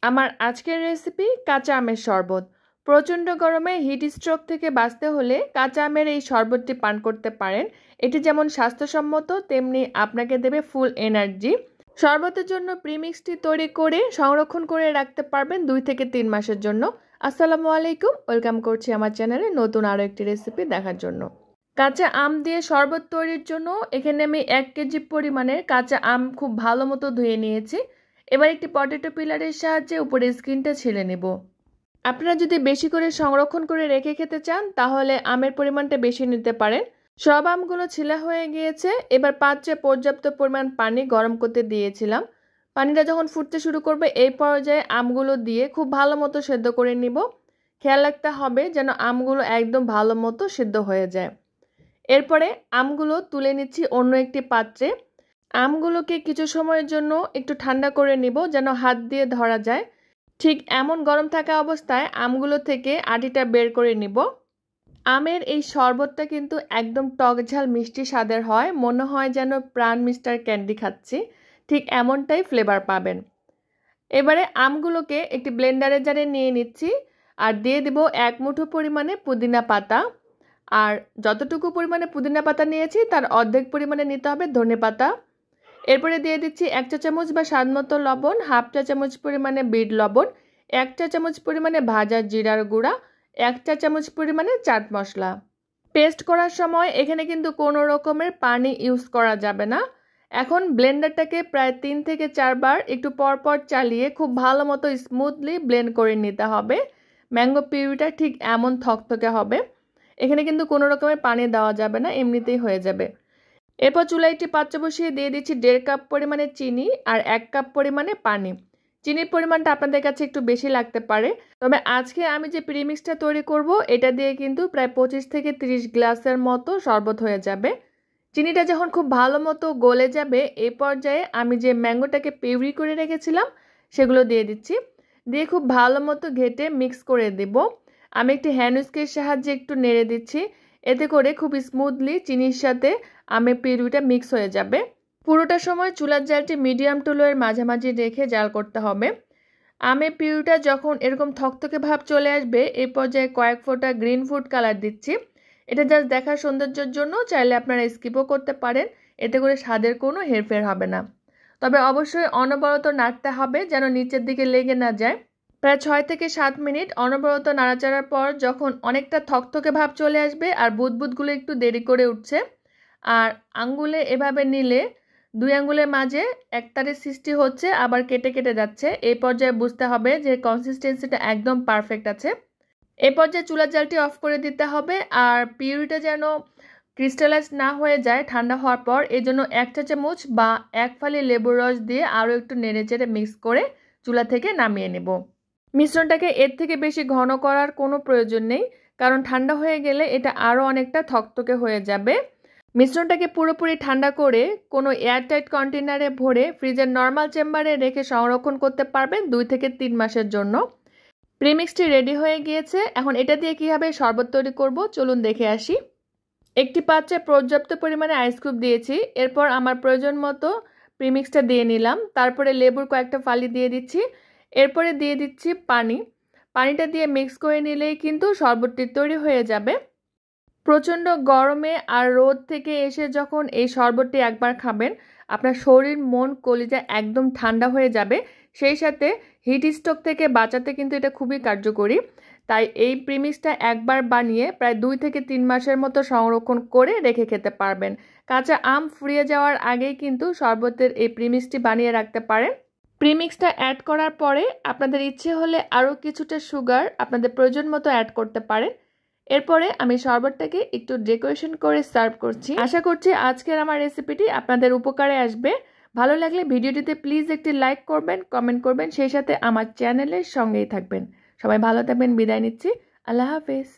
আমার আজকের রেসিপি কাঁচা আমের শরবত। প্রচণ্ড গরমে হিট স্ট্রোক থেকে বাঁচতে হলে কাঁচা আমের এই শরবতটি পান করতে পারেন। এটি যেমন স্বাস্থ্যসম্মত তেমনি আপনাকে দেবে ফুল এনার্জি। শরবতের জন্য প্রিমিক্সটি তৈরি করে সংরক্ষণ করে রাখতে পারবেন 2 থেকে 3 মাসের জন্য। আসসালামু আলাইকুম, ওয়েলকাম করছি আমার চ্যানেলে নতুন আরও একটি রেসিপি দেখার জন্য। কাঁচা আম দিয়ে শরবত তৈরির জন্য এখানে আমি 1 কেজি পরিমাণের কাঁচা আম খুব ভালো মতো ধুয়ে নিয়েছি। এবার একটি পটেটো পিলারের সাহায্যে উপরে স্কিনটা ছিলে নেব। আপনারা যদি বেশি করে সংরক্ষণ করে রেখে খেতে চান তাহলে আমের পরিমাণটা বেশি নিতে পারেন। সব আমগুলো ছিলা হয়ে গিয়েছে। এবার পাত্রে পর্যাপ্ত পরিমাণ পানি গরম করতে দিয়েছিলাম। পানিটা যখন ফুটতে শুরু করবে এই পর্যায়ে আমগুলো দিয়ে খুব ভালো মতো সেদ্ধ করে নিব। খেয়াল রাখতে হবে যেন আমগুলো একদম ভালো মতো সেদ্ধ হয়ে যায়। এরপরে আমগুলো তুলে নিচ্ছি অন্য একটি পাত্রে। আমগুলোকে কিছু সময়ের জন্য একটু ঠান্ডা করে নিব যেন হাত দিয়ে ধরা যায়। ঠিক এমন গরম থাকা অবস্থায় আমগুলো থেকে আটিটা বের করে নিব। আমের এই শরবতটা কিন্তু একদম টক ঝাল মিষ্টি স্বাদের হয়, মনে হয় যেন প্রাণ মিস্টার ক্যান্ডি খাচ্ছি, ঠিক এমনটাই ফ্লেভার পাবেন। এবারে আমগুলোকে একটি ব্লেন্ডারের জারে নিয়ে নিচ্ছি আর দিয়ে দেব 1 মুঠো পরিমাণে পুদিনা পাতা। আর যতটুকু পরিমাণে পুদিনা পাতা নিয়েছি তার অর্ধেক পরিমাণে নিতে হবে ধনে পাতা। এরপরে দিয়ে দিচ্ছি 1 চা চামচ বা স্বাদমতো লবণ, হাফ চা চামচ পরিমাণে বিট লবণ, 1 চা চামচ পরিমাণে ভাজা জিরার গুঁড়া, 1 চা চামচ পরিমাণে চাট মশলা। পেস্ট করার সময় এখানে কিন্তু কোনো রকমের পানি ইউজ করা যাবে না। এখন ব্লেন্ডারটাকে প্রায় 3 থেকে 4 বার একটু পরপর চালিয়ে খুব ভালো মতো স্মুথলি ব্লেন্ড করে নিতে হবে। ম্যাঙ্গো পিউরিটা ঠিক এমন থকথকে হবে। এখানে কিন্তু কোনো রকমের পানি দেওয়া যাবে না, এমনিতেই হয়ে যাবে। এরপর চুলায় একটি পাত্র বসিয়ে দিয়ে দিচ্ছি 1.5 কাপ পরিমাণে চিনি আর 1 কাপ পরিমাণে পানি। চিনির পরিমাণটা আপনাদের কাছে একটু বেশি লাগতে পারে, তবে আজকে আমি যে প্রিমিক্সটা তৈরি করব এটা দিয়ে কিন্তু প্রায় 25 থেকে 30 গ্লাসের মতো শরবত হয়ে যাবে। চিনিটা যখন খুব ভালো মতো গলে যাবে এই পর্যায়ে আমি যে ম্যাঙ্গোটাকে পিউরি করে রেখেছিলাম সেগুলো দিয়ে দিচ্ছি। দিয়ে খুব ভালো মতো ঘেটে মিক্স করে দেব। আমি একটি হ্যান্ড উইস্কের সাহায্যে একটু নেড়ে দিচ্ছি, এতে করে খুব স্মুথলি চিনির সাথে আমের পিউরিটা মিক্স হয়ে যাবে। পুরোটা সময় চুলার জালটি মিডিয়াম টু লো এর মাঝামাঝি রেখে জাল করতে হবে। আমের পিউরিটা যখন এরকম থকথকে ভাব চলে আসবে এই পর্যায়ে কয়েক ফোঁটা গ্রিন ফুড কালার দিচ্ছি। এটা জাস্ট দেখার সৌন্দর্যের জন্য, চাইলে আপনারা স্কিপও করতে পারেন, এতে করে স্বাদের কোনো হেরফের হবে না। তবে অবশ্যই অনবরত নাড়তে হবে যেন নিচের দিকে লেগে না যায়। প্রায় 6 থেকে 7 মিনিট অনবরত নাড়াচাড়ার পর যখন অনেকটা থকথকে ভাব চলে আসবে আর বুদবুদগুলো একটু দেরি করে উঠছে আর আঙ্গুলে এভাবে নিলে 2 আঙ্গুলের মাঝে একতারের সৃষ্টি হচ্ছে আবার কেটে কেটে যাচ্ছে, এই পর্যায়ে বুঝতে হবে যে কনসিস্টেন্সিটা একদম পারফেক্ট আছে। এই পর্যায়ে চুলার জালটি অফ করে দিতে হবে আর পিউরিটা যেন ক্রিস্টালাইজ না হয়ে যায় ঠান্ডা হওয়ার পর, এই জন্য 1 চা চামচ বা 1 ফালি লেবুর রস দিয়ে আরও একটু নেড়েচেড়ে মিক্স করে চুলা থেকে নামিয়ে নেব। মিশ্রণটাকে এর থেকে বেশি ঘন করার কোনো প্রয়োজন নেই, কারণ ঠান্ডা হয়ে গেলে এটা আরও অনেকটা থকথকে হয়ে যাবে। মিশ্রণটাকে পুরোপুরি ঠান্ডা করে কোনো এয়ারটাইট কন্টেনারে ভরে ফ্রিজের নর্মাল চেম্বারে রেখে সংরক্ষণ করতে পারবেন 2 থেকে 3 মাসের জন্য। প্রিমিক্সটি রেডি হয়ে গিয়েছে। এখন এটা দিয়ে কীভাবে শরবত তৈরি করব চলুন দেখে আসি। একটি পাত্রে পর্যাপ্ত পরিমাণে আইস কিউব দিয়েছি। এরপর আমার প্রয়োজন মতো প্রিমিক্সটা দিয়ে নিলাম। তারপরে লেবুর কয়েকটা ফালি দিয়ে দিচ্ছি। এরপরে দিয়ে দিচ্ছি পানি। পানিটা দিয়ে মিক্স করে নিলেই কিন্তু শরবতটি তৈরি হয়ে যাবে। প্রচণ্ড গরমে আর রোদ থেকে এসে যখন এই শরবতটি একবার খাবেন আপনার শরীর মন কলিজা একদম ঠান্ডা হয়ে যাবে। সেই সাথে হিট স্ট্রোক থেকে বাঁচাতে কিন্তু এটা খুবই কার্যকরী। তাই এই প্রিমিক্সটা একবার বানিয়ে প্রায় 2 থেকে 3 মাসের মতো সংরক্ষণ করে রেখে খেতে পারবেন। কাঁচা আম ফুরিয়ে যাওয়ার আগেই কিন্তু শরবতের এই প্রিমিক্সটি বানিয়ে রাখতে পারেন। প্রিমিক্সটা অ্যাড করার পরে আপনাদের ইচ্ছে হলে আরও কিছুটা সুগার আপনাদের প্রয়োজন মতো অ্যাড করতে পারেন। এরপরে আমি শরবতটাকে একটু ডেকোরেশন করে সার্ভ করছি। আশা করছি আজকের আমার রেসিপিটি আপনাদের উপকারে আসবে। ভালো লাগলে ভিডিওটিতে প্লিজ একটি লাইক করবেন, কমেন্ট করবেন, সেই সাথে আমার চ্যানেলের সঙ্গেই থাকবেন। সবাই ভালো থাকবেন, বিদায় নিচ্ছি। আল্লাহ হাফেজ।